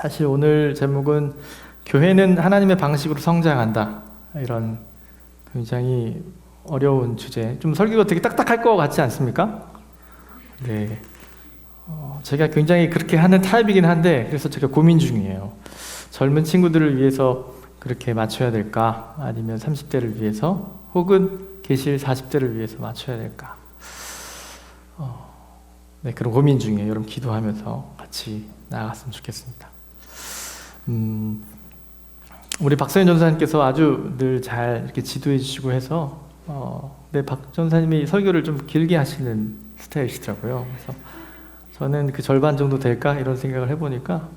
사실 오늘 제목은 교회는 하나님의 방식으로 성장한다. 이런 굉장히 어려운 주제. 좀 설교가 되게 딱딱할 것 같지 않습니까? 네. 제가 굉장히 그렇게 하는 타입이긴 한데, 그래서 제가 고민 중이에요. 젊은 친구들을 위해서 그렇게 맞춰야 될까? 아니면 30대를 위해서, 혹은 계실 40대를 위해서 맞춰야 될까? 네, 그런 고민 중이에요. 여러분 기도하면서 같이 나아갔으면 좋겠습니다. 우리 박서연 전사님께서 아주 늘 잘 이렇게 지도해 주시고 해서, 네, 박 전사님이 설교를 좀 길게 하시는 스타일이시더라고요. 그래서 저는 그 절반 정도 될까? 이런 생각을 해보니까,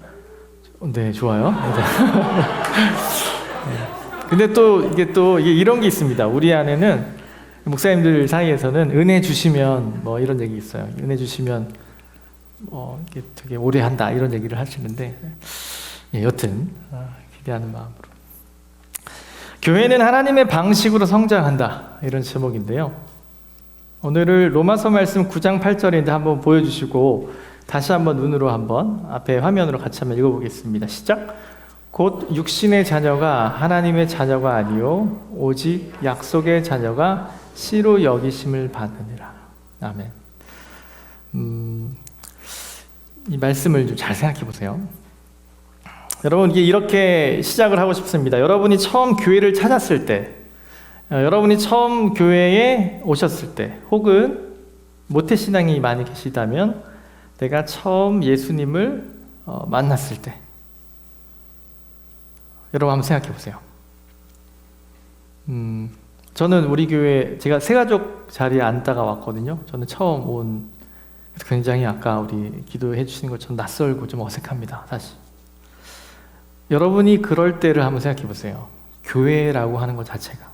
네, 좋아요. 네. 근데 또 이게 이런 게 있습니다. 우리 안에는 목사님들 사이에서는 은혜 주시면 뭐 이런 얘기 있어요. 은혜 주시면 이게 되게 오래 한다 이런 얘기를 하시는데, 예, 여튼 기대하는 마음으로 교회는 하나님의 방식으로 성장한다 이런 제목인데요. 오늘을 로마서 말씀 9장 8절인데 한번 보여주시고 다시 한번 눈으로 한번 앞에 화면으로 같이 한번 읽어보겠습니다. 시작. 곧 육신의 자녀가 하나님의 자녀가 아니요 오직 약속의 자녀가 씨로 여기심을 받느니라. 아멘. 이 말씀을 좀 잘 생각해 보세요. 여러분, 이게 이렇게 시작을 하고 싶습니다. 여러분이 처음 교회를 찾았을 때, 여러분이 처음 교회에 오셨을 때, 혹은 모태신앙이 많이 계시다면 내가 처음 예수님을 만났을 때, 여러분 한번 생각해 보세요. 저는 우리 교회, 제가 새가족 자리에 앉다가 왔거든요. 저는 처음 온, 굉장히 아까 우리 기도해 주시는 것처럼 낯설고 좀 어색합니다, 사실. 여러분이 그럴 때를 한번 생각해 보세요. 교회라고 하는 것 자체가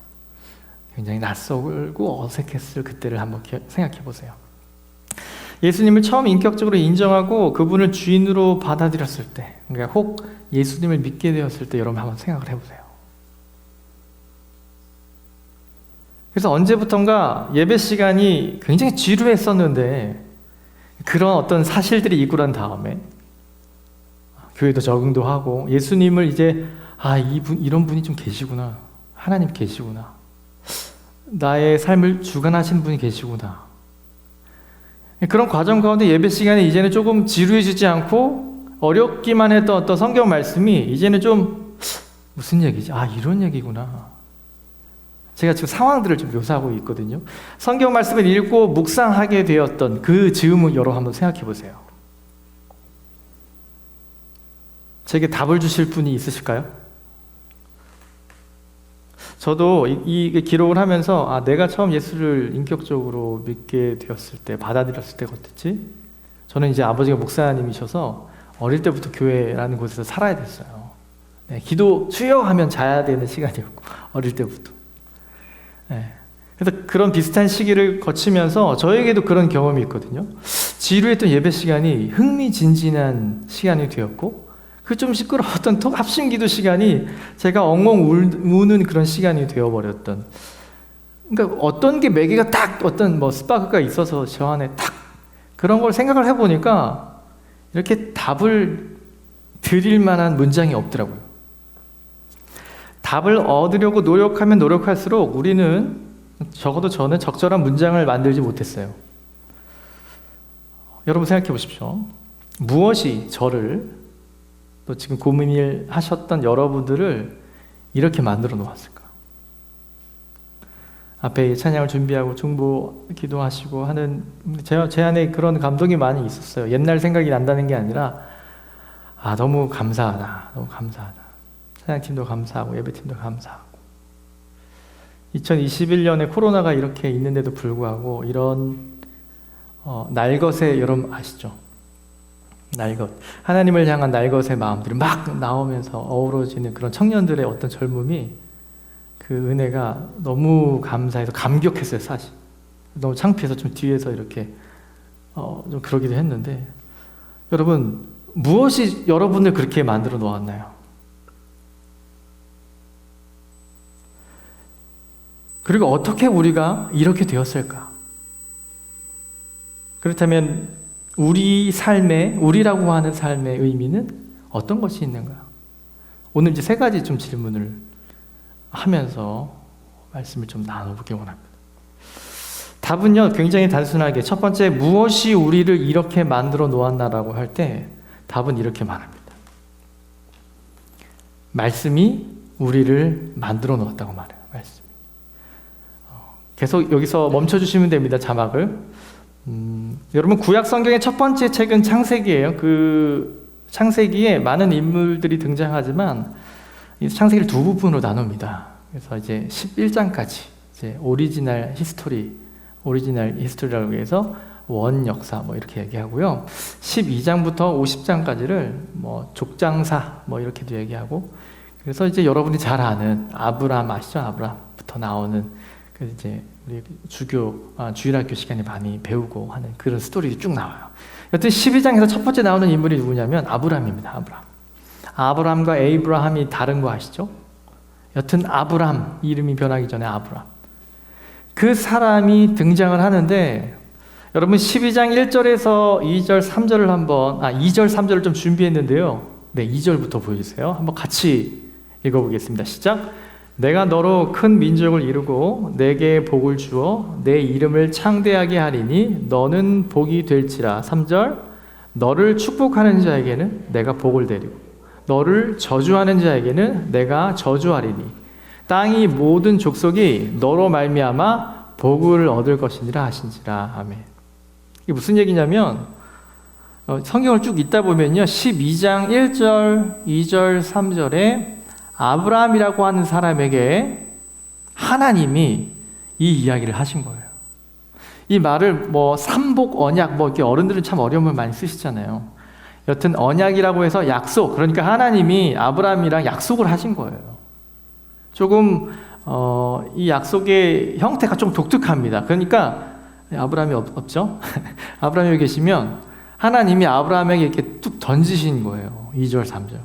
굉장히 낯설고 어색했을 그때를 한번 생각해 보세요. 예수님을 처음 인격적으로 인정하고 그분을 주인으로 받아들였을 때, 그러니까 혹 예수님을 믿게 되었을 때 여러분 한번 생각을 해보세요. 그래서 언제부턴가 예배 시간이 굉장히 지루했었는데 그런 어떤 사실들이 있고 난 다음에 교회도 적응도 하고 예수님을 이제 이런 분이 좀 계시구나. 하나님 계시구나. 나의 삶을 주관하시는 분이 계시구나. 그런 과정 가운데 예배 시간에 이제는 조금 지루해지지 않고 어렵기만 했던 어떤 성경 말씀이 이제는 좀 무슨 얘기지? 이런 얘기구나. 제가 지금 상황들을 좀 묘사하고 있거든요. 성경 말씀을 읽고 묵상하게 되었던 그 즈음을 여러분 한번 생각해 보세요. 제게 답을 주실 분이 있으실까요? 저도 이 기록을 하면서 내가 처음 예수를 인격적으로 믿게 되었을 때, 받아들였을 때가 어땠지? 저는 이제 아버지가 목사님이셔서 어릴 때부터 교회라는 곳에서 살아야 됐어요. 네, 기도 주여 하면 자야 되는 시간이었고 어릴 때부터. 네. 그래서 그런 비슷한 시기를 거치면서 저에게도 그런 경험이 있거든요. 지루했던 예배 시간이 흥미진진한 시간이 되었고 그 좀 시끄러웠던 합심기도 시간이 제가 엉엉 우는 그런 시간이 되어버렸던, 그러니까 어떤 게 매개가 딱 어떤 스파크가 있어서 저 안에 딱 그런 걸 생각을 해보니까 이렇게 답을 드릴 만한 문장이 없더라고요. 답을 얻으려고 노력하면 노력할수록 우리는, 적어도 저는 적절한 문장을 만들지 못했어요. 여러분 생각해 보십시오. 무엇이 저를, 또 지금 고민을 하셨던 여러분들을 이렇게 만들어 놓았을까? 앞에 찬양을 준비하고 중보 기도하시고 하는 제 안에 그런 감동이 많이 있었어요. 옛날 생각이 난다는 게 아니라 너무 감사하다. 너무 감사하다. 찬양팀도 감사하고 예배팀도 감사하고 2021년에 코로나가 이렇게 있는데도 불구하고 이런 날것의, 여러분 아시죠? 날것, 하나님을 향한 날것의 마음들이 막 나오면서 어우러지는 그런 청년들의 어떤 젊음이, 그 은혜가 너무 감사해서 감격했어요. 사실 너무 창피해서 좀 뒤에서 이렇게 좀 그러기도 했는데, 여러분 무엇이 여러분을 그렇게 만들어 놓았나요? 그리고 어떻게 우리가 이렇게 되었을까? 그렇다면 우리라고 하는 삶의 의미는 어떤 것이 있는가? 오늘 이제 세 가지 좀 질문을 하면서 말씀을 좀 나눠보기 원합니다. 답은요, 굉장히 단순하게 첫 번째, 무엇이 우리를 이렇게 만들어 놓았나라고 할 때 답은 이렇게 말합니다. 말씀이 우리를 만들어 놓았다고 말해요. 말씀. 계속 여기서 멈춰주시면 됩니다. 자막을. 여러분, 구약 성경의 첫 번째 책은 창세기예요. 그 창세기에 많은 인물들이 등장하지만 이 창세기를 두 부분으로 나눕니다. 그래서 이제 11장까지 이제 오리지널 히스토리라고 해서 원 역사 뭐 이렇게 얘기하고요. 12장부터 50장까지를 뭐 족장사 뭐 이렇게도 얘기하고, 그래서 이제 여러분이 잘 아는 아브라함 아시죠? 아브라함부터 나오는 그 이제 우리 주일학교 시간에 많이 배우고 하는 그런 스토리가 쭉 나와요. 여튼 12장에서 첫 번째 나오는 인물이 누구냐면 아브라함입니다. 아브라함과 에이브라함이 다른 거 아시죠? 여튼 아브라함, 이름이 변하기 전에 아브라함. 그 사람이 등장을 하는데, 여러분 12장 1절에서 2절 3절을 2절 3절을 좀 준비했는데요. 네, 2절부터 보여주세요. 한번 같이 읽어보겠습니다. 시작. 내가 너로 큰 민족을 이루고 내게 복을 주어 내 이름을 창대하게 하리니 너는 복이 될지라. 3절. 너를 축복하는 자에게는 내가 복을 내리고 너를 저주하는 자에게는 내가 저주하리니 땅이 모든 족속이 너로 말미암아 복을 얻을 것이니라 하신지라. 아멘. 이게 무슨 얘기냐면, 성경을 쭉 읽다 보면요, 12장 1절, 2절, 3절에 아브라함이라고 하는 사람에게 하나님이 이 이야기를 하신 거예요. 이 말을 뭐 삼복 언약, 뭐 이렇게 어른들은 참 어려움을 많이 쓰시잖아요. 여튼 언약이라고 해서 약속, 그러니까 하나님이 아브라함이랑 약속을 하신 거예요. 조금 이 약속의 형태가 좀 독특합니다. 그러니까 아브라함이 없죠? 아브라함이 여기 계시면 하나님이 아브라함에게 이렇게 뚝 던지신 거예요. 2절, 3절.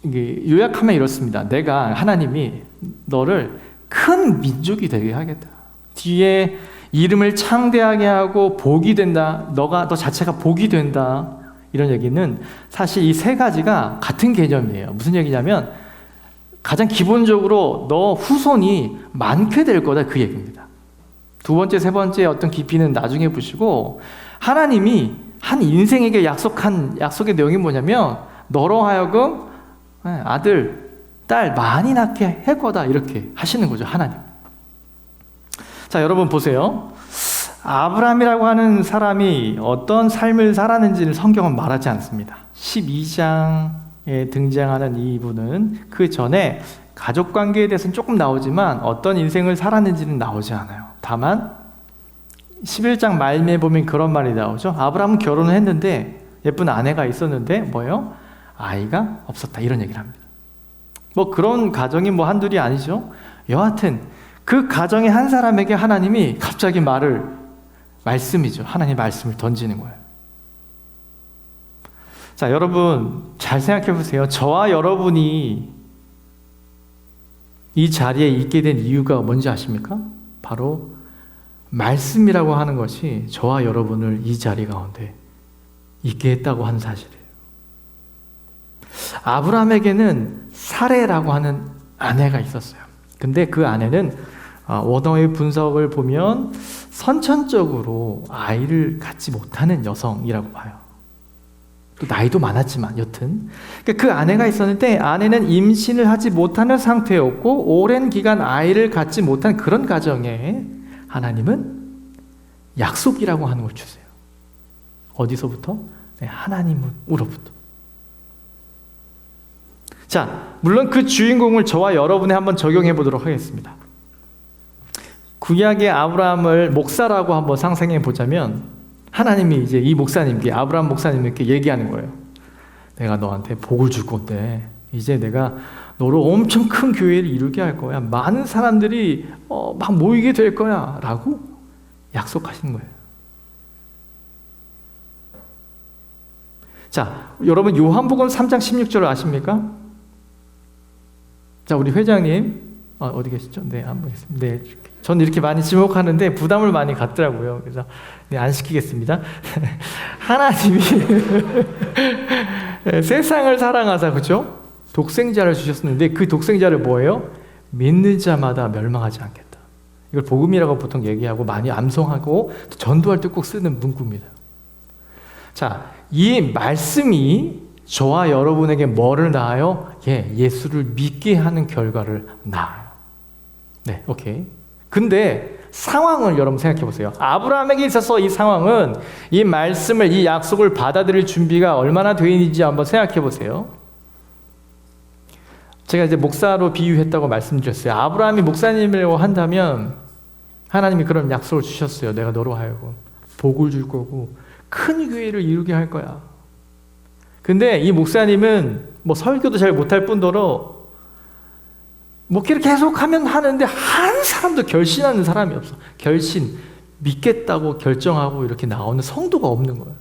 이게 요약하면 이렇습니다. 하나님이 너를 큰 민족이 되게 하겠다. 뒤에 이름을 창대하게 하고 복이 된다. 너 자체가 복이 된다. 이런 얘기는 사실 이 세 가지가 같은 개념이에요. 무슨 얘기냐면 가장 기본적으로 너 후손이 많게 될 거다, 그 얘기입니다. 두 번째, 세 번째 어떤 깊이는 나중에 보시고, 하나님이 한 인생에게 약속한 약속의 내용이 뭐냐면 너로 하여금 아들, 딸 많이 낳게 할 거다, 이렇게 하시는 거죠, 하나님. 자, 여러분 보세요. 아브라함이라고 하는 사람이 어떤 삶을 살았는지를 성경은 말하지 않습니다. 12장에 등장하는 이분은 그 전에 가족관계에 대해서는 조금 나오지만 어떤 인생을 살았는지는 나오지 않아요. 다만 11장 말미에 보면 그런 말이 나오죠. 아브라함은 결혼을 했는데 예쁜 아내가 있었는데 뭐예요? 아이가 없었다, 이런 얘기를 합니다. 뭐 그런 가정이 뭐 한둘이 아니죠. 여하튼 그 가정의 한 사람에게 하나님이 갑자기 말씀이죠. 하나님 말씀을 던지는 거예요. 자, 여러분 잘 생각해 보세요. 저와 여러분이 이 자리에 있게 된 이유가 뭔지 아십니까? 바로 말씀이라고 하는 것이 저와 여러분을 이 자리 가운데 있게 했다고 하는 사실이에요. 아브라함에게는 사레라고 하는 아내가 있었어요. 근데 그 아내는 원어의 분석을 보면 선천적으로 아이를 갖지 못하는 여성이라고 봐요. 또 나이도 많았지만 여튼 그 아내가 있었는데 아내는 임신을 하지 못하는 상태였고 오랜 기간 아이를 갖지 못한 그런 가정에 하나님은 약속이라고 하는 걸 주세요. 어디서부터? 네, 하나님으로부터. 자, 물론 그 주인공을 저와 여러분이 한번 적용해 보도록 하겠습니다. 구약의 아브라함을 목사라고 한번 상상해 보자면 하나님이 이제 이 목사님께, 아브라함 목사님께 얘기하는 거예요. 내가 너한테 복을 줄 건데 이제 내가 너로 엄청 큰 교회를 이루게 할 거야. 많은 사람들이 막 모이게 될 거야 라고 약속하신 거예요. 자, 여러분 요한복음 3장 16절을 아십니까? 자, 우리 회장님 어디 계시죠? 네, 한번 있습니다. 네, 저는 이렇게 많이 지목하는데 부담을 많이 갖더라고요. 그래서 네, 안 시키겠습니다. 하나님이 세상을 사랑하사, 그죠? 독생자를 주셨는데 그 독생자를 뭐예요? 믿는 자마다 멸망하지 않겠다. 이걸 복음이라고 보통 얘기하고 많이 암송하고 전도할 때 꼭 쓰는 문구입니다. 자, 이 말씀이 저와 여러분에게 뭐를 낳아요? 예수를 믿게 하는 결과를 낳아요. 네, 오케이. 근데 상황을 여러분 생각해 보세요. 아브라함에게 있어서 이 상황은 이 말씀을, 이 약속을 받아들일 준비가 얼마나 되어 있는지 한번 생각해 보세요. 제가 이제 목사로 비유했다고 말씀드렸어요. 아브라함이 목사님이라고 한다면 하나님이 그런 약속을 주셨어요. 내가 너로 하여금 복을 줄 거고 큰 교회를 이루게 할 거야. 근데 이 목사님은 뭐 설교도 잘 못할 뿐더러 목회를 계속 하는데 한 사람도 결신하는 사람이 없어. 믿겠다고 결정하고 이렇게 나오는 성도가 없는 거예요.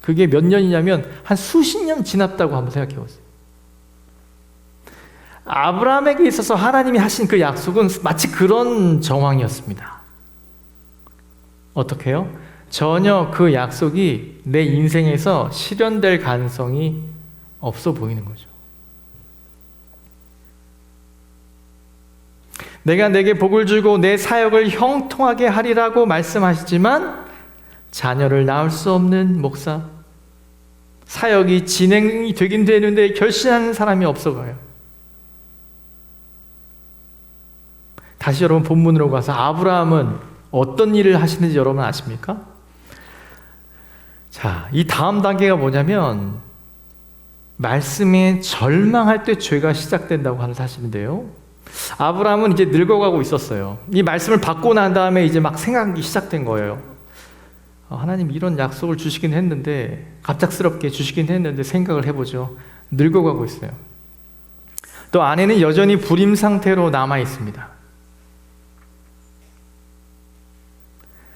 그게 몇 년이냐면 한 수십 년 지났다고 한번 생각해 보세요. 아브라함에게 있어서 하나님이 하신 그 약속은 마치 그런 정황이었습니다. 어떻게 해요? 전혀 그 약속이 내 인생에서 실현될 가능성이 없어 보이는 거죠. 내가 내게 복을 주고 내 사역을 형통하게 하리라고 말씀하시지만 자녀를 낳을 수 없는 목사, 사역이 진행이 되긴 되는데 결신하는 사람이 없어가요. 다시 여러분 본문으로 가서 아브라함은 어떤 일을 하시는지 여러분 아십니까? 자, 이 다음 단계가 뭐냐면 말씀에 절망할 때 죄가 시작된다고 하는 사실인데요. 아브라함은 이제 늙어가고 있었어요. 이 말씀을 받고 난 다음에 이제 막 생각이 시작된 거예요. 하나님 이런 약속을 주시긴 했는데, 갑작스럽게 주시긴 했는데 생각을 해보죠. 늙어가고 있어요. 또 아내는 여전히 불임 상태로 남아 있습니다.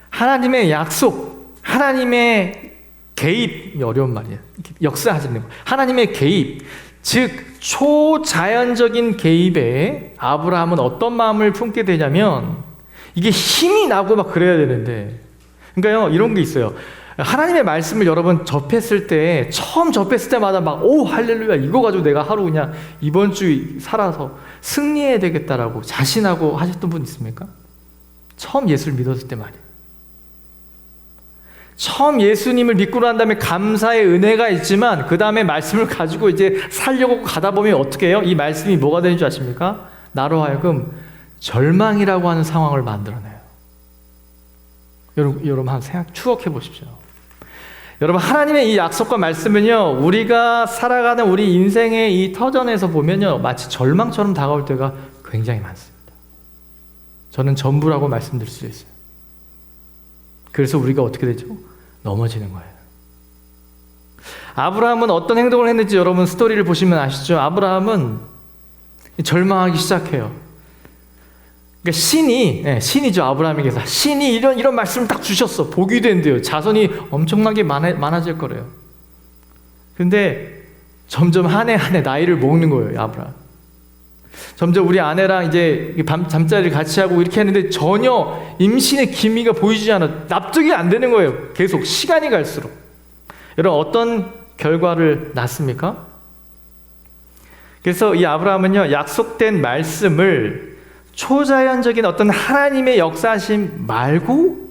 하나님의 약속, 하나님의 개입, 어려운 말이에요. 역사하시는 거. 하나님의 개입, 즉 초자연적인 개입에 아브라함은 어떤 마음을 품게 되냐면 이게 힘이 나고 막 그래야 되는데, 그러니까요 이런 게 있어요. 하나님의 말씀을 여러분 접했을 때, 처음 접했을 때마다 막 오 할렐루야 이거 가지고 내가 하루 그냥 이번 주 살아서 승리해야 되겠다라고 자신하고 하셨던 분 있습니까? 처음 예수를 믿었을 때 말이에요. 처음 예수님을 믿고 난 다음에 감사의 은혜가 있지만 그 다음에 말씀을 가지고 이제 살려고 가다 보면 어떻게 해요? 이 말씀이 뭐가 되는 줄 아십니까? 나로 하여금 절망이라고 하는 상황을 만들어내요. 여러분 한번 추억해 보십시오. 여러분 하나님의 이 약속과 말씀은요, 우리가 살아가는 우리 인생의 이 터전에서 보면요 마치 절망처럼 다가올 때가 굉장히 많습니다. 저는 전부라고 말씀드릴 수 있어요. 그래서 우리가 어떻게 되죠? 넘어지는 거예요. 아브라함은 어떤 행동을 했는지 여러분 스토리를 보시면 아시죠? 아브라함은 절망하기 시작해요. 그러니까 신이죠. 아브라함에게서 신이 이런 말씀을 딱 주셨어. 복이 된대요. 자손이 엄청나게 많아질 거래요. 근데 점점 한 해 나이를 먹는 거예요, 아브라함. 점점 우리 아내랑 이제 잠자리를 같이 하고 이렇게 했는데 전혀 임신의 기미가 보이지 않아. 납득이 안 되는 거예요. 계속 시간이 갈수록. 여러분 어떤 결과를 낳습니까? 그래서 이 아브라함은요, 약속된 말씀을 초자연적인 어떤 하나님의 역사하심 말고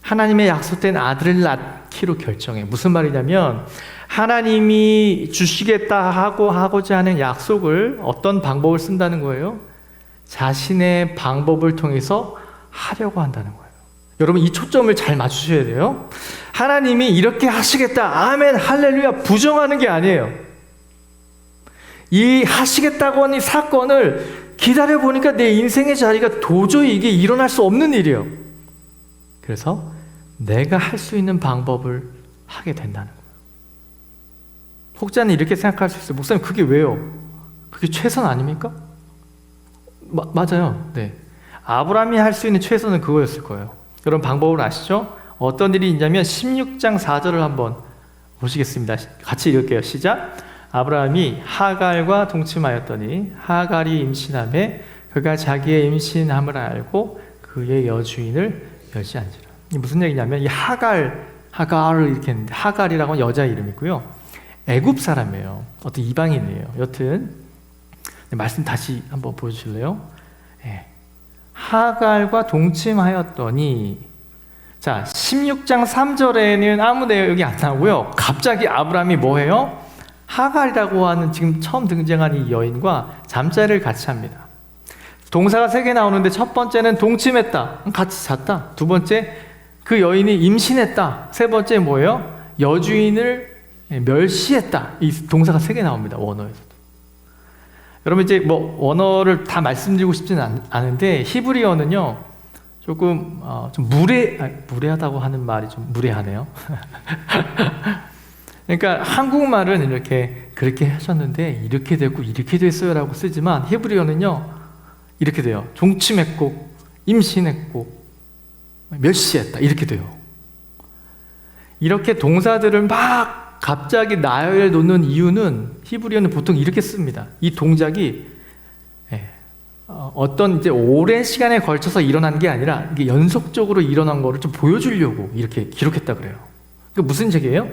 하나님의 약속된 아들을 낳기로 결정해. 무슨 말이냐면 하나님이 주시겠다 하고자 하는 약속을 어떤 방법을 쓴다는 거예요? 자신의 방법을 통해서 하려고 한다는 거예요. 여러분 이 초점을 잘 맞추셔야 돼요. 하나님이 이렇게 하시겠다, 아멘, 할렐루야 부정하는 게 아니에요. 이 하시겠다고 하는 이 사건을 기다려보니까 내 인생의 자리가 도저히 이게 일어날 수 없는 일이에요. 그래서 내가 할 수 있는 방법을 하게 된다는 거예요. 혹자는 이렇게 생각할 수 있어요. 목사님 그게 왜요? 그게 최선 아닙니까? 맞아요. 네. 아브라함이 할 수 있는 최선은 그거였을 거예요. 여러분 방법을 아시죠? 어떤 일이 있냐면 16장 4절을 한번 보시겠습니다. 같이 읽을게요. 시작. 아브라함이 하갈과 동침하였더니 하갈이 임신하매 그가 자기의 임신함을 알고 그의 여주인을 멸시한지라. 이게 무슨 얘기냐면 이 하갈한테 하갈 이렇게 했는데 하갈이라고 하면 여자 이름이고요. 애굽 사람이에요. 어떤 이방인이에요. 여튼 말씀 다시 한번 보여주실래요? 예. 하갈과 동침하였더니 자 16장 3절에는 아무 내용이 안 나오고요. 갑자기 아브라함이 뭐 해요? 하갈이라고 하는 지금 처음 등장한 이 여인과 잠자리를 같이 합니다. 동사가 3개 나오는데 첫 번째는 동침했다. 같이 잤다. 두 번째 그 여인이 임신했다. 세 번째 뭐예요? 여주인을 멸시했다. 이 동사가 3개 나옵니다. 원어에서도. 여러분 이제 뭐 원어를 다 말씀드리고 싶지는 않은데 히브리어는요 조금 좀 무례하다고 하는 말이 좀 무례하네요. 그러니까 한국말은 이렇게 그렇게 하셨는데 이렇게 됐고 이렇게 됐어요라고 쓰지만 히브리어는요 이렇게 돼요. 동침했고 임신했고 멸시했다 이렇게 돼요. 이렇게 동사들을 막 갑자기 나열해 놓는 이유는 히브리어는 보통 이렇게 씁니다. 이 동작이 어떤 이제 오랜 시간에 걸쳐서 일어난 게 아니라 이게 연속적으로 일어난 거를 좀 보여주려고 이렇게 기록했다 그래요. 그 무슨 얘기예요?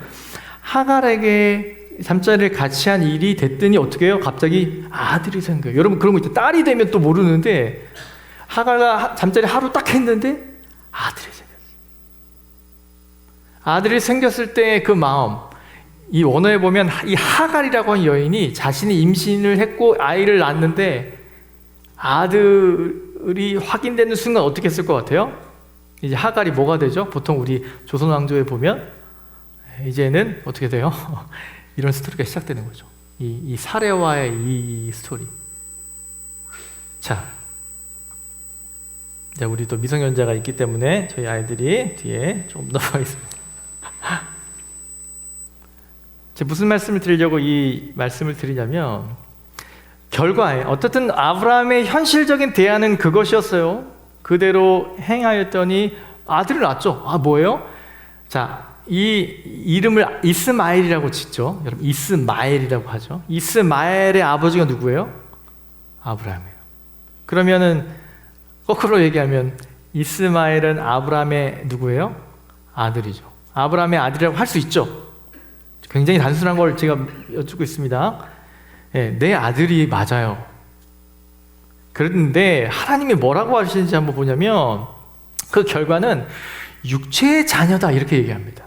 하갈에게 잠자리를 같이 한 일이 됐더니 어떻게 해요? 갑자기 아들이 생겨요. 여러분 그런 거 있죠. 딸이 되면 또 모르는데 하갈과 잠자리 하루 딱 했는데 아들이 생겼어요. 아들이 생겼을 때 그 마음, 이 원어에 보면 이 하갈이라고 하는 여인이 자신이 임신을 했고 아이를 낳았는데 아들이 확인되는 순간 어떻게 했을 것 같아요? 이제 하갈이 뭐가 되죠? 보통 우리 조선왕조에 보면 이제는 어떻게 돼요? 이런 스토리가 시작되는 거죠. 이 사례와의 이 스토리. 자, 이제 우리 또 미성년자가 있기 때문에 저희 아이들이 뒤에 조금 넘어가겠습니다. 제가 무슨 말씀을 드리려고 이 말씀을 드리냐면 결과에 어떻든 아브라함의 현실적인 대안은 그것이었어요. 그대로 행하였더니 아들을 낳았죠. 아 뭐예요? 자, 이 이름을 이스마엘이라고 짓죠. 여러분 이스마엘이라고 하죠. 이스마엘의 아버지가 누구예요? 아브라함이에요. 그러면은 거꾸로 얘기하면 이스마엘은 아브라함의 누구예요? 아들이죠. 아브라함의 아들이라고 할 수 있죠. 굉장히 단순한 걸 제가 여쭙고 있습니다. 내 아들이 맞아요. 그런데 하나님이 뭐라고 하시는지 한번 보냐면 그 결과는 육체의 자녀다 이렇게 얘기합니다.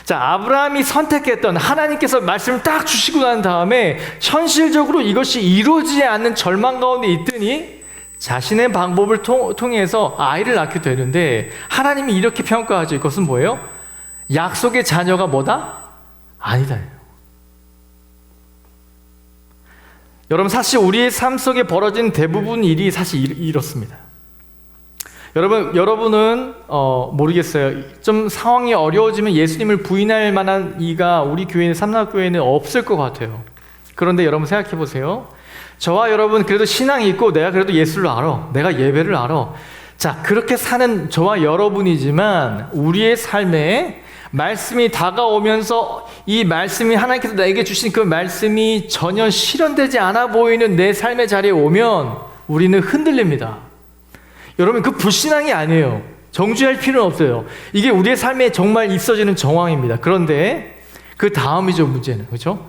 자, 아브라함이 선택했던 하나님께서 말씀을 딱 주시고 난 다음에 현실적으로 이것이 이루어지지 않는 절망 가운데 있더니 자신의 방법을 통해서 아이를 낳게 되는데 하나님이 이렇게 평가하죠. 이것은 뭐예요? 약속의 자녀가 뭐다? 아니다. 여러분 사실 우리의 삶 속에 벌어진 대부분 일이 사실 이렇습니다. 여러분은 모르겠어요. 좀 상황이 어려워지면 예수님을 부인할 만한 이가 우리 교회는 삼락교회는 없을 것 같아요. 그런데 여러분 생각해 보세요. 저와 여러분 그래도 신앙이 있고 내가 그래도 예수를 알아. 내가 예배를 알아. 자, 그렇게 사는 저와 여러분이지만 우리의 삶에 말씀이 다가오면서 이 말씀이 하나님께서 나에게 주신 그 말씀이 전혀 실현되지 않아 보이는 내 삶의 자리에 오면 우리는 흔들립니다. 여러분 그 불신앙이 아니에요. 정죄할 필요는 없어요. 이게 우리의 삶에 정말 있어지는 정황입니다. 그런데 그 다음이죠, 문제는. 그렇죠?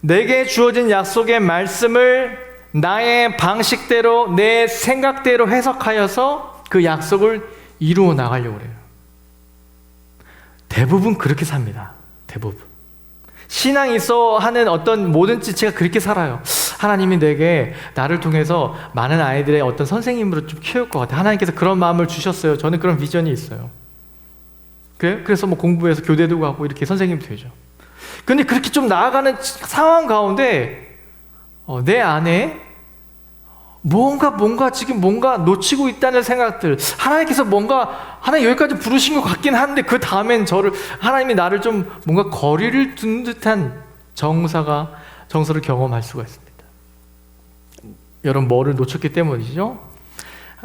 내게 주어진 약속의 말씀을 나의 방식대로 내 생각대로 해석하여서 그 약속을 이루어 나가려고 해요. 대부분 그렇게 삽니다. 대부분. 신앙이 있어 하는 어떤 모든 지체가 그렇게 살아요. 하나님이 내게 나를 통해서 많은 아이들의 어떤 선생님으로 좀 키울 것 같아. 하나님께서 그런 마음을 주셨어요. 저는 그런 비전이 있어요. 그래서 뭐 공부해서 교대도 가고 이렇게 선생님이 되죠. 근데 그렇게 좀 나아가는 상황 가운데 내 안에 뭔가 지금 뭔가 놓치고 있다는 생각들, 하나님께서 하나님 여기까지 부르신 것 같긴 한데 그 다음엔 하나님이 나를 좀 뭔가 거리를 둔 듯한 정서를 경험할 수가 있습니다. 여러분 뭐를 놓쳤기 때문이죠?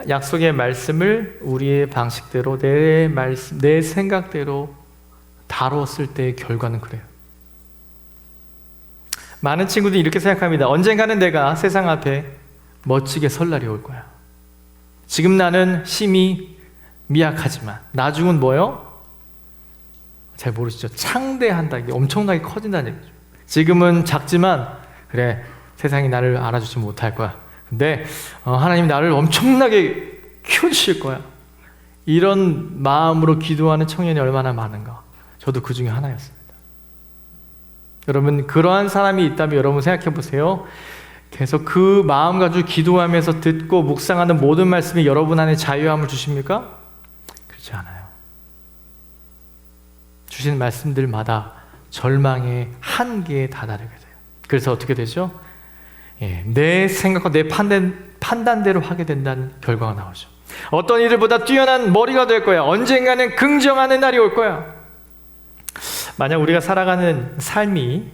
약속의 말씀을 우리의 방식대로 내 생각대로 다루었을 때의 결과는 그래요. 많은 친구들이 이렇게 생각합니다. 언젠가는 내가 세상 앞에 멋지게 설 날이 올 거야. 지금 나는 심히 미약하지만 나중은 뭐요? 잘 모르시죠? 창대한다. 이게 엄청나게 커진다는 얘기죠. 지금은 작지만 그래, 세상이 나를 알아주지 못할 거야. 근데 하나님이 나를 엄청나게 키워주실 거야. 이런 마음으로 기도하는 청년이 얼마나 많은가. 저도 그 중에 하나였습니다. 여러분, 그러한 사람이 있다면 여러분 생각해 보세요. 계속 그 마음 가지고 기도하면서 듣고 묵상하는 모든 말씀이 여러분 안에 자유함을 주십니까? 그렇지 않아요. 주신 말씀들마다 절망의 한계에 다다르게 돼요. 그래서 어떻게 되죠? 내 생각과 내 판단대로 하게 된다는 결과가 나오죠. 어떤 이들보다 뛰어난 머리가 될 거야. 언젠가는 긍정하는 날이 올 거야. 만약 우리가 살아가는 삶이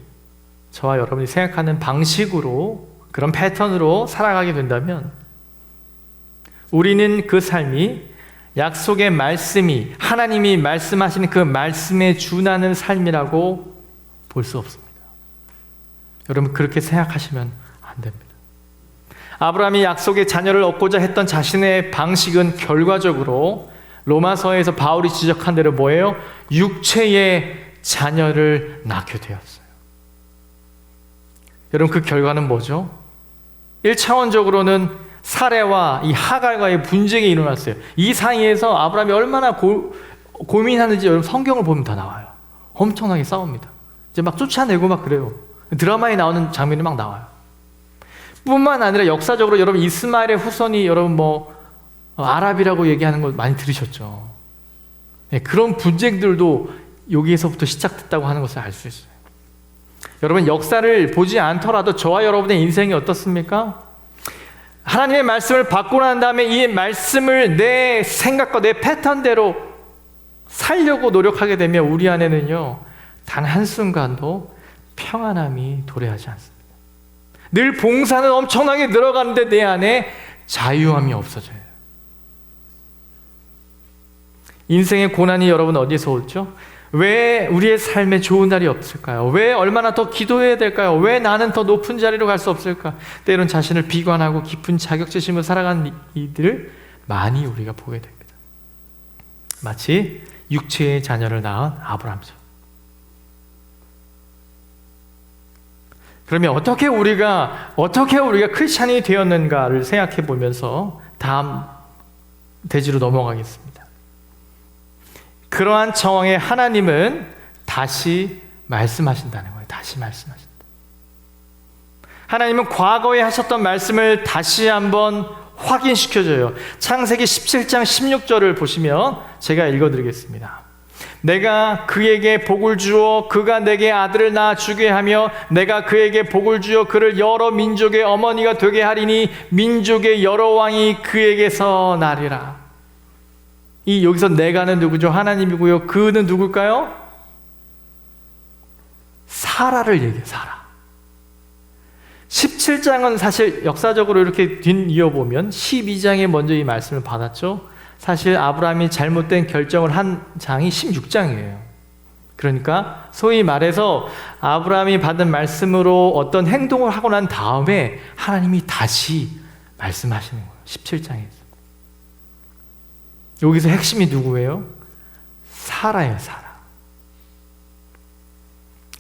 저와 여러분이 생각하는 방식으로, 그런 패턴으로 살아가게 된다면 우리는 그 삶이 약속의 말씀이, 하나님이 말씀하시는 그 말씀에 준하는 삶이라고 볼 수 없습니다. 여러분, 그렇게 생각하시면 안 됩니다. 아브라함이 약속의 자녀를 얻고자 했던 자신의 방식은 결과적으로 로마서에서 바울이 지적한 대로 뭐예요? 육체의 자녀를 낳게 되었어요. 여러분, 그 결과는 뭐죠? 1차원적으로는 사레와 이 하갈과의 분쟁이 일어났어요. 이 사이에서 아브라함이 얼마나 고민하는지 여러분 성경을 보면 다 나와요. 엄청나게 싸웁니다. 이제 막 쫓아내고 막 그래요. 드라마에 나오는 장면이 막 나와요. 뿐만 아니라 역사적으로 여러분 이스마엘의 후손이 여러분 아랍이라고 얘기하는 걸 많이 들으셨죠. 네, 그런 분쟁들도 여기에서부터 시작됐다고 하는 것을 알 수 있어요. 여러분, 역사를 보지 않더라도 저와 여러분의 인생이 어떻습니까? 하나님의 말씀을 받고 난 다음에 이 말씀을 내 생각과 내 패턴대로 살려고 노력하게 되면 우리 안에는요, 단 한순간도 평안함이 도래하지 않습니다. 늘 봉사는 엄청나게 늘어가는데 내 안에 자유함이 없어져요. 인생의 고난이 여러분 어디서 오죠? 왜 우리의 삶에 좋은 날이 없을까요? 왜 얼마나 더 기도해야 될까요? 왜 나는 더 높은 자리로 갈 수 없을까? 때론 자신을 비관하고 깊은 자격지심으로 살아가는 이들을 많이 우리가 보게 됩니다. 마치 육체의 자녀를 낳은 아브라함처럼. 그러면 어떻게 우리가 크리스찬이 되었는가를 생각해 보면서 다음 대지로 넘어가겠습니다. 그러한 상황에 하나님은 다시 말씀하신다는 거예요. 다시 말씀하신다. 하나님은 과거에 하셨던 말씀을 다시 한번 확인시켜줘요. 창세기 17장 16절을 보시면 제가 읽어드리겠습니다. 내가 그에게 복을 주어 그가 내게 아들을 낳아 주게 하며 내가 그에게 복을 주어 그를 여러 민족의 어머니가 되게 하리니 민족의 여러 왕이 그에게서 나리라. 여기서 내가는 누구죠? 하나님이고요. 그는 누굴까요? 사라를 얘기해요. 사라. 17장은 사실 역사적으로 이렇게 뒷이어보면 12장에 먼저 이 말씀을 받았죠. 사실 아브라함이 잘못된 결정을 한 장이 16장이에요. 그러니까 소위 말해서 아브라함이 받은 말씀으로 어떤 행동을 하고 난 다음에 하나님이 다시 말씀하시는 거예요. 17장에서. 여기서 핵심이 누구예요? 사라예요.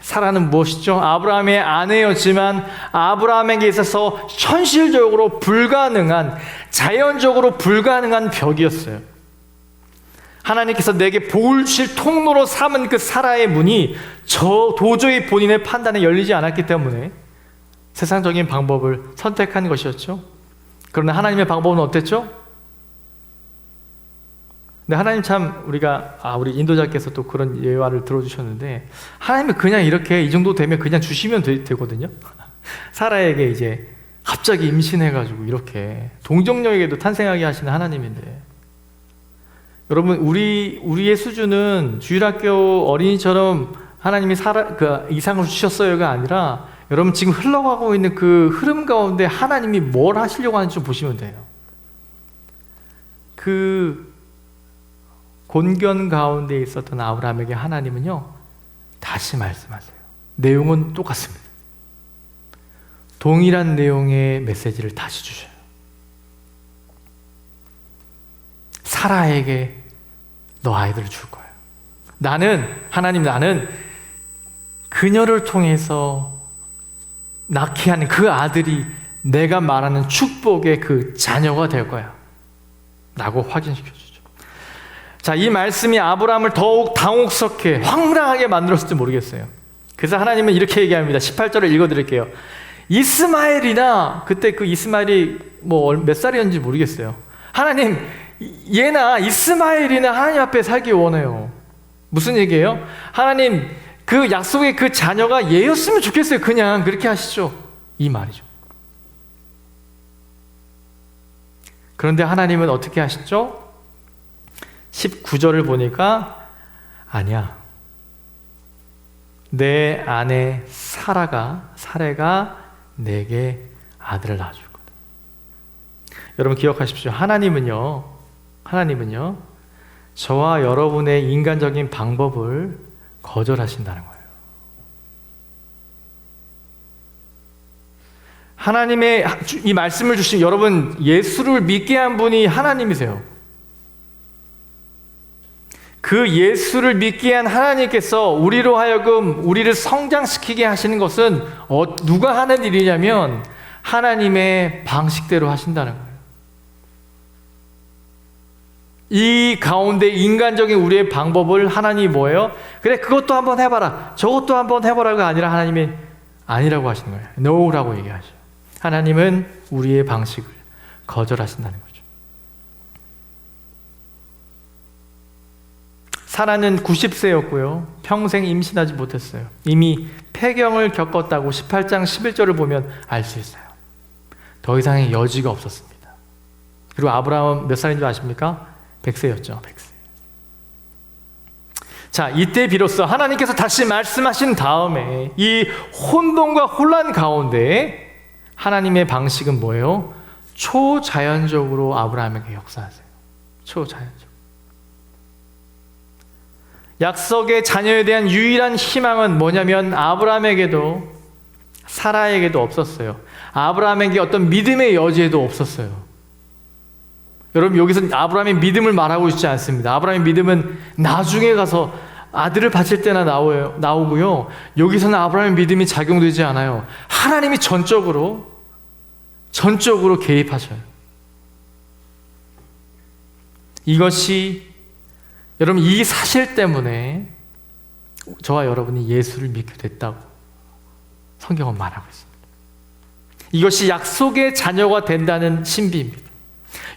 사라는 무엇이죠? 아브라함의 아내였지만 아브라함에게 있어서 현실적으로 불가능한, 자연적으로 불가능한 벽이었어요. 하나님께서 내게 복을 주실 통로로 삼은 그 사라의 문이 도저히 본인의 판단에 열리지 않았기 때문에 세상적인 방법을 선택한 것이었죠. 그러나 하나님의 방법은 어땠죠? 근데 하나님 참 우리 인도자께서 또 그런 예화를 들어주셨는데 하나님이 그냥 이렇게 이 정도 되면 그냥 주시면 되거든요. 사라에게 이제 갑자기 임신해가지고 이렇게 동정녀에게도 탄생하게 하시는 하나님인데 여러분 우리의 수준은 주일학교 어린이처럼 하나님이 이상을 주셨어요가 아니라 여러분 지금 흘러가고 있는 그 흐름 가운데 하나님이 뭘 하시려고 하는지 좀 보시면 돼요. 그 곤견 가운데 있었던 아브라함에게 하나님은요 다시 말씀하세요. 내용은 똑같습니다. 동일한 내용의 메시지를 다시 주셔요. 사라에게 너 아이들을 줄 거야. 하나님 나는 그녀를 통해서 낳게 하는 그 아들이 내가 말하는 축복의 그 자녀가 될 거야 라고 확인시켜 주죠. 자, 이 말씀이 아브라함을 더욱 당혹스럽게 황당하게 만들었을지 모르겠어요. 그래서 하나님은 이렇게 얘기합니다. 18절을 읽어드릴게요. 이스마엘이나, 그때 그 이스마엘이 몇 살이었는지 모르겠어요. 하나님, 얘나 이스마엘이나 하나님 앞에 살기 원해요. 무슨 얘기예요? 하나님, 그 약속의 그 자녀가 얘였으면 좋겠어요. 그냥 그렇게 하시죠. 이 말이죠. 그런데 하나님은 어떻게 하시죠? 19절을 보니까 아니야. 내 아내 사레가 내게 아들을 낳아줄 거다. 여러분 기억하십시오. 하나님은요, 저와 여러분의 인간적인 방법을 거절하신다는 거예요. 하나님의 이 말씀을 주신 여러분, 예수를 믿게 한 분이 하나님이세요. 그 예수를 믿게 한 하나님께서 우리로 하여금 우리를 성장시키게 하시는 것은 누가 하는 일이냐면 하나님의 방식대로 하신다는 거예요. 이 가운데 인간적인 우리의 방법을 하나님이 뭐예요? 그래, 그것도 한번 해봐라, 저것도 한번 해보라가 아니라 하나님이 아니라고 하시는 거예요. No라고 얘기하죠. 하나님은 우리의 방식을 거절하신다는 거죠. 사라는 90세였고요. 평생 임신하지 못했어요. 이미 폐경을 겪었다고 18장 11절을 보면 알 수 있어요. 더 이상의 여지가 없었습니다. 그리고 아브라함은 몇 살인 줄 아십니까? 100세였죠. 100세. 자, 이때 비로소 하나님께서 다시 말씀하신 다음에 이 혼돈과 혼란 가운데 하나님의 방식은 뭐예요? 초자연적으로 아브라함에게 역사하세요. 초자연적. 약속의 자녀에 대한 유일한 희망은 뭐냐면 아브라함에게도 사라에게도 없었어요. 아브라함에게 어떤 믿음의 여지에도 없었어요. 여러분, 여기서 아브라함의 믿음을 말하고 있지 않습니다. 아브라함의 믿음은 나중에 가서 아들을 바칠 때나 나오고요. 여기서는 아브라함의 믿음이 작용되지 않아요. 하나님이 전적으로 개입하셔요. 이것이 여러분, 이 사실 때문에 저와 여러분이 예수를 믿게 됐다고 성경은 말하고 있습니다. 이것이 약속의 자녀가 된다는 신비입니다.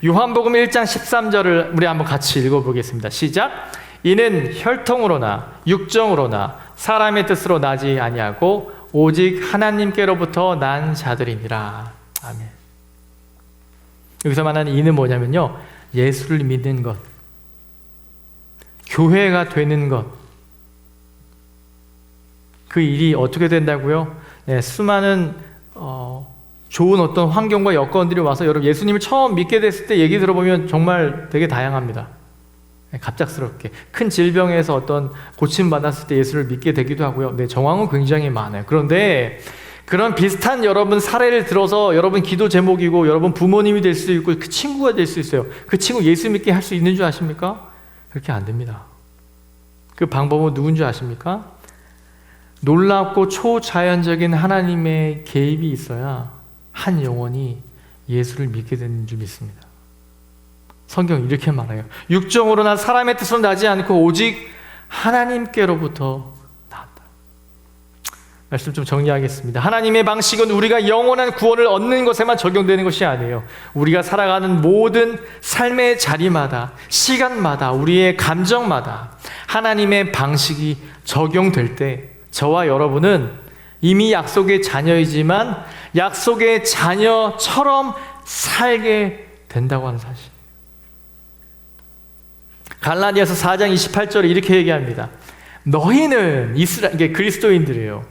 요한복음 1장 13절을 우리 한번 같이 읽어보겠습니다. 시작. 이는 혈통으로나 육정으로나 사람의 뜻으로 나지 아니하고 오직 하나님께로부터 난 자들이니라. 아멘. 여기서 말하는 이는 뭐냐면요, 예수를 믿는 것, 교회가 되는 것, 그 일이 어떻게 된다고요? 네, 수많은 좋은 어떤 환경과 여건들이 와서 여러분 예수님을 처음 믿게 됐을 때 얘기 들어보면 정말 되게 다양합니다. 네, 갑작스럽게 큰 질병에서 어떤 고침받았을 때 예수를 믿게 되기도 하고요. 네, 정황은 굉장히 많아요. 그런데 그런 비슷한 여러분 사례를 들어서 여러분 기도 제목이고 여러분 부모님이 될 수 있고 그 친구가 될 수 있어요. 그 친구 예수 믿게 할 수 있는 줄 아십니까? 그렇게 안 됩니다. 그 방법은 누군 줄 아십니까? 놀랍고 초자연적인 하나님의 개입이 있어야 한 영혼이 예수를 믿게 되는 줄 믿습니다. 성경이 이렇게 말해요. 육정으로나 사람의 뜻으로 나지 않고 오직 하나님께로부터 나왔다. 말씀 좀 정리하겠습니다. 하나님의 방식은 우리가 영원한 구원을 얻는 것에만 적용되는 것이 아니에요. 우리가 살아가는 모든 삶의 자리마다, 시간마다, 우리의 감정마다 하나님의 방식이 적용될 때 저와 여러분은 이미 약속의 자녀이지만 약속의 자녀처럼 살게 된다고 하는 사실. 갈라디아서 4장 28절에 이렇게 얘기합니다. 너희는 이게 그리스도인들이에요.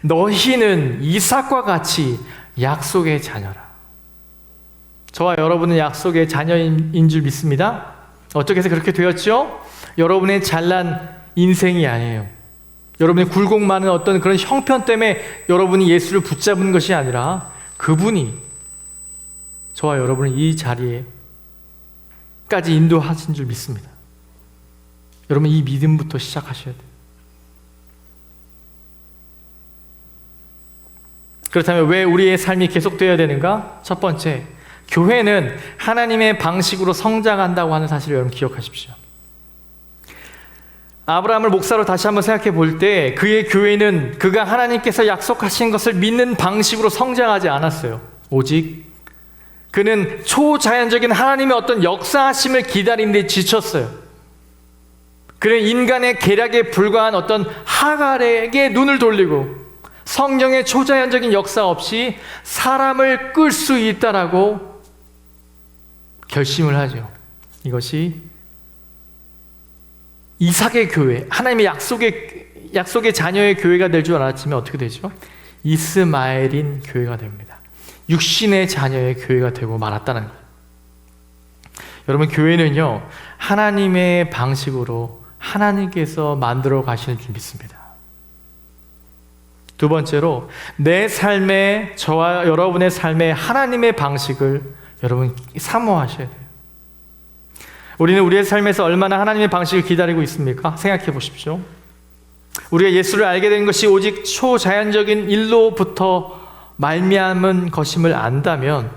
너희는 이삭과 같이 약속의 자녀라. 저와 여러분은 약속의 자녀인 줄 믿습니다. 어떻게 해서 그렇게 되었죠? 여러분의 잘난 인생이 아니에요. 여러분의 굴곡 많은 어떤 그런 형편 때문에 여러분이 예수를 붙잡은 것이 아니라 그분이 저와 여러분을 이 자리에까지 인도하신 줄 믿습니다. 여러분 이 믿음부터 시작하셔야 돼요. 그렇다면 왜 우리의 삶이 계속되어야 되는가? 첫 번째, 교회는 하나님의 방식으로 성장한다고 하는 사실을 여러분 기억하십시오. 아브라함을 목사로 다시 한번 생각해 볼 때 그의 교회는 그가 하나님께서 약속하신 것을 믿는 방식으로 성장하지 않았어요. 오직 그는 초자연적인 하나님의 어떤 역사하심을 기다리는 데 지쳤어요. 그는 인간의 계략에 불과한 어떤 하갈에게 눈을 돌리고 성령의 초자연적인 역사 없이 사람을 끌 수 있다라고 결심을 하죠. 이것이 이삭의 교회, 하나님의 약속의 자녀의 교회가 될 줄 알았지만 어떻게 되죠? 이스마엘인 교회가 됩니다. 육신의 자녀의 교회가 되고 말았다는 거예요. 여러분, 교회는요, 하나님의 방식으로 하나님께서 만들어 가시는 줄 믿습니다. 두 번째로, 내 삶에, 저와 여러분의 삶에 하나님의 방식을 여러분 사모하셔야 돼요. 우리는 우리의 삶에서 얼마나 하나님의 방식을 기다리고 있습니까? 생각해 보십시오. 우리가 예수를 알게 된 것이 오직 초자연적인 일로부터 말미암은 것임을 안다면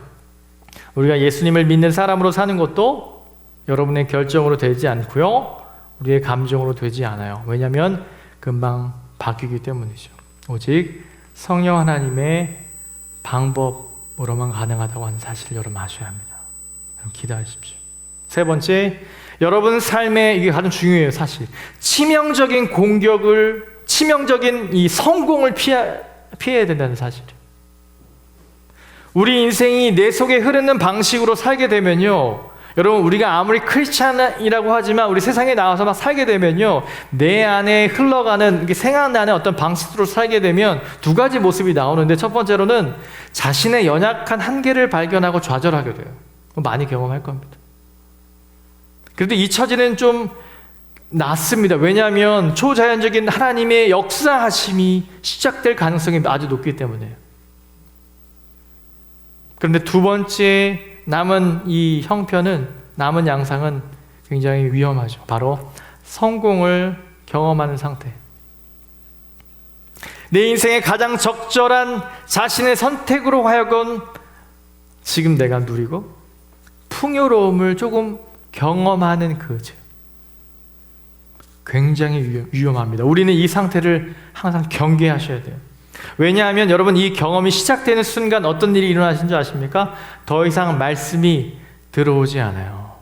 우리가 예수님을 믿는 사람으로 사는 것도 여러분의 결정으로 되지 않고요, 우리의 감정으로 되지 않아요. 왜냐하면 금방 바뀌기 때문이죠. 오직 성령 하나님의 방법으로만 가능하다고 하는 사실을 여러분 아셔야 합니다. 여러분 기다리십시오. 세 번째, 여러분 삶에 이게 가장 중요해요. 사실 치명적인 공격을, 치명적인 이 성공을 피해야 된다는 사실이에요. 우리 인생이 내 속에 흐르는 방식으로 살게 되면요, 여러분 우리가 아무리 크리스찬이라고 하지만 우리 세상에 나와서 막 살게 되면요, 내 안에 흘러가는 생각나는 어떤 방식으로 살게 되면 두 가지 모습이 나오는데, 첫 번째로는 자신의 연약한 한계를 발견하고 좌절하게 돼요. 많이 경험할 겁니다. 그래도 이 처지는 좀 낫습니다. 왜냐하면 초자연적인 하나님의 역사하심이 시작될 가능성이 아주 높기 때문에요. 그런데 두 번째 남은 이 형편은, 남은 양상은 굉장히 위험하죠. 바로 성공을 경험하는 상태. 내 인생의 가장 적절한 자신의 선택으로 하여금 지금 내가 누리고 풍요로움을 조금 경험하는 그죠. 굉장히 위험합니다. 우리는 이 상태를 항상 경계하셔야 돼요. 왜냐하면 여러분, 이 경험이 시작되는 순간 어떤 일이 일어나신 줄 아십니까? 더 이상 말씀이 들어오지 않아요.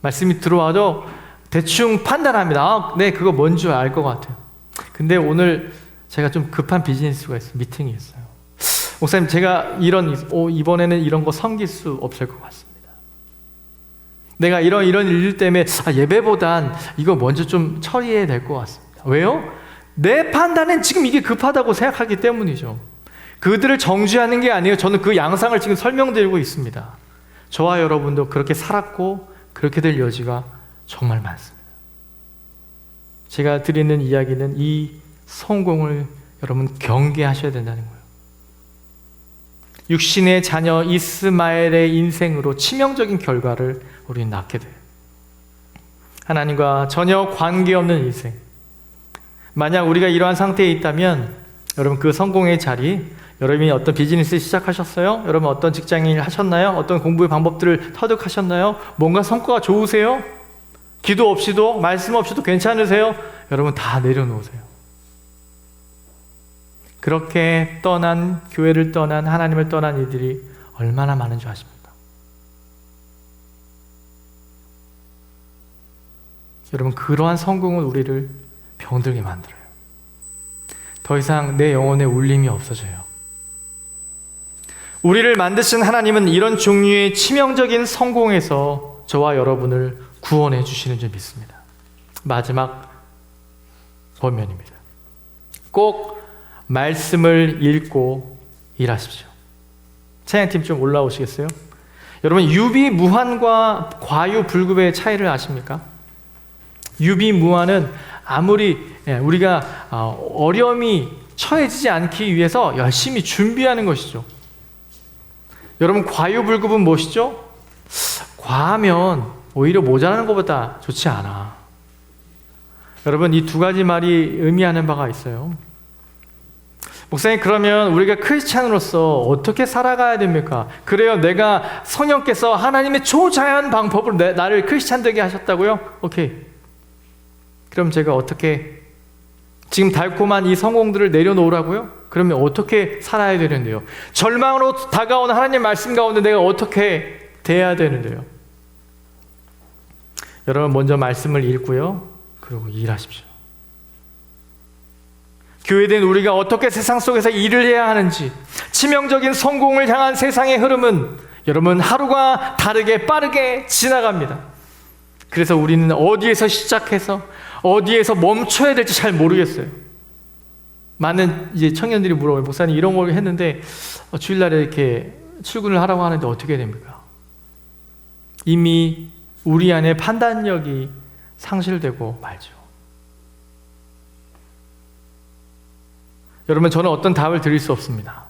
말씀이 들어와도 대충 판단합니다. 아, 네, 그거 뭔 줄 알 것 같아요. 근데 오늘 제가 좀 급한 비즈니스가 있어요. 미팅이 있어요. 목사님, 제가 이번에는 이런 거 섬길 수 없을 것 같습니다. 내가 이런 일 때문에 예배보단 이거 먼저 좀 처리해야 될 것 같습니다. 왜요? 내 판단은 지금 이게 급하다고 생각하기 때문이죠. 그들을 정죄하는 게 아니에요. 저는 그 양상을 지금 설명드리고 있습니다. 저와 여러분도 그렇게 살았고 그렇게 될 여지가 정말 많습니다. 제가 드리는 이야기는 이 성공을 여러분 경계하셔야 된다는 거예요. 육신의 자녀 이스마엘의 인생으로 치명적인 결과를 우리는 낳게 돼요. 하나님과 전혀 관계없는 인생. 만약 우리가 이러한 상태에 있다면 여러분, 그 성공의 자리, 여러분이 어떤 비즈니스 시작하셨어요? 여러분 어떤 직장일 하셨나요? 어떤 공부의 방법들을 터득하셨나요? 뭔가 성과가 좋으세요? 기도 없이도, 말씀 없이도 괜찮으세요? 여러분 다 내려놓으세요. 그렇게 떠난, 교회를 떠난, 하나님을 떠난 이들이 얼마나 많은 줄 아십니까? 여러분, 그러한 성공은 우리를 병들게 만들어요. 더 이상 내 영혼에 울림이 없어져요. 우리를 만드신 하나님은 이런 종류의 치명적인 성공에서 저와 여러분을 구원해 주시는 줄 믿습니다. 마지막 권면입니다. 꼭 말씀을 읽고 일하십시오. 찬양팀 좀 올라오시겠어요? 여러분, 유비무환과 과유불급의 차이를 아십니까? 유비무환은 아무리 우리가 어려움이 처해지지 않기 위해서 열심히 준비하는 것이죠. 여러분, 과유불급은 무엇이죠? 과하면 오히려 모자라는 것보다 좋지 않아. 여러분, 이 두 가지 말이 의미하는 바가 있어요. 목사님, 그러면 우리가 크리스찬으로서 어떻게 살아가야 됩니까? 그래요, 내가 성령께서 하나님의 초자연 방법으로 나를 크리스찬 되게 하셨다고요? 오케이. 그럼 제가 어떻게, 지금 달콤한 이 성공들을 내려놓으라고요? 그러면 어떻게 살아야 되는데요? 절망으로 다가오는 하나님 말씀 가운데 내가 어떻게 대해야 되는데요? 여러분, 먼저 말씀을 읽고요, 그리고 일하십시오. 교회된 우리가 어떻게 세상 속에서 일을 해야 하는지, 치명적인 성공을 향한 세상의 흐름은 여러분 하루가 다르게 빠르게 지나갑니다. 그래서 우리는 어디에서 시작해서 어디에서 멈춰야 될지 잘 모르겠어요. 많은 이제 청년들이 물어봐요. 목사님, 이런 걸 했는데 주일날에 이렇게 출근을 하라고 하는데 어떻게 됩니까? 이미 우리 안에 판단력이 상실되고 말죠. 여러분, 저는 어떤 답을 드릴 수 없습니다.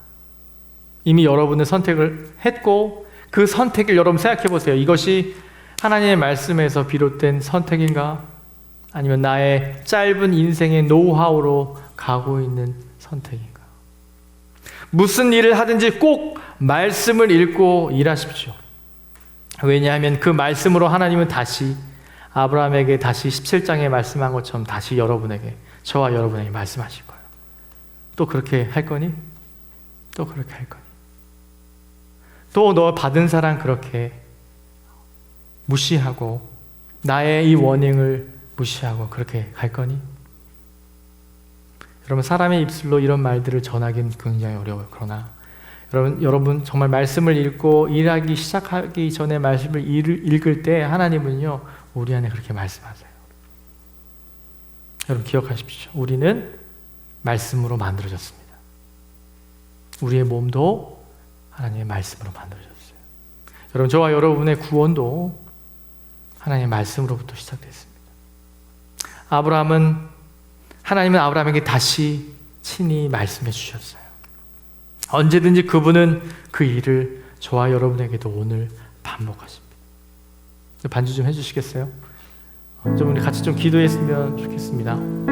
이미 여러분은 선택을 했고 그 선택을 여러분 생각해 보세요. 이것이 하나님의 말씀에서 비롯된 선택인가? 아니면 나의 짧은 인생의 노하우로 가고 있는 선택인가? 무슨 일을 하든지 꼭 말씀을 읽고 일하십시오. 왜냐하면 그 말씀으로 하나님은 다시 아브라함에게 다시 17장에 말씀한 것처럼 다시 여러분에게, 저와 여러분에게 말씀하실 거예요. 또 그렇게 할 거니? 또 그렇게 할 거니? 또 너 받은 사랑 그렇게 무시하고 나의 이 워닝을 무시하고 그렇게 갈 거니? 여러분, 사람의 입술로 이런 말들을 전하기는 굉장히 어려워요. 그러나 여러분 정말 말씀을 읽고 일하기 시작하기 전에 말씀을 읽을 때 하나님은요, 우리 안에 그렇게 말씀하세요. 여러분, 기억하십시오. 우리는 말씀으로 만들어졌습니다. 우리의 몸도 하나님의 말씀으로 만들어졌어요. 여러분, 저와 여러분의 구원도 하나님의 말씀으로부터 시작됐습니다. 하나님은 아브라함에게 다시 친히 말씀해 주셨어요. 언제든지 그분은 그 일을 저와 여러분에게도 오늘 반복하십니다. 반주 좀 해주시겠어요? 좀 우리 같이 좀 기도했으면 좋겠습니다.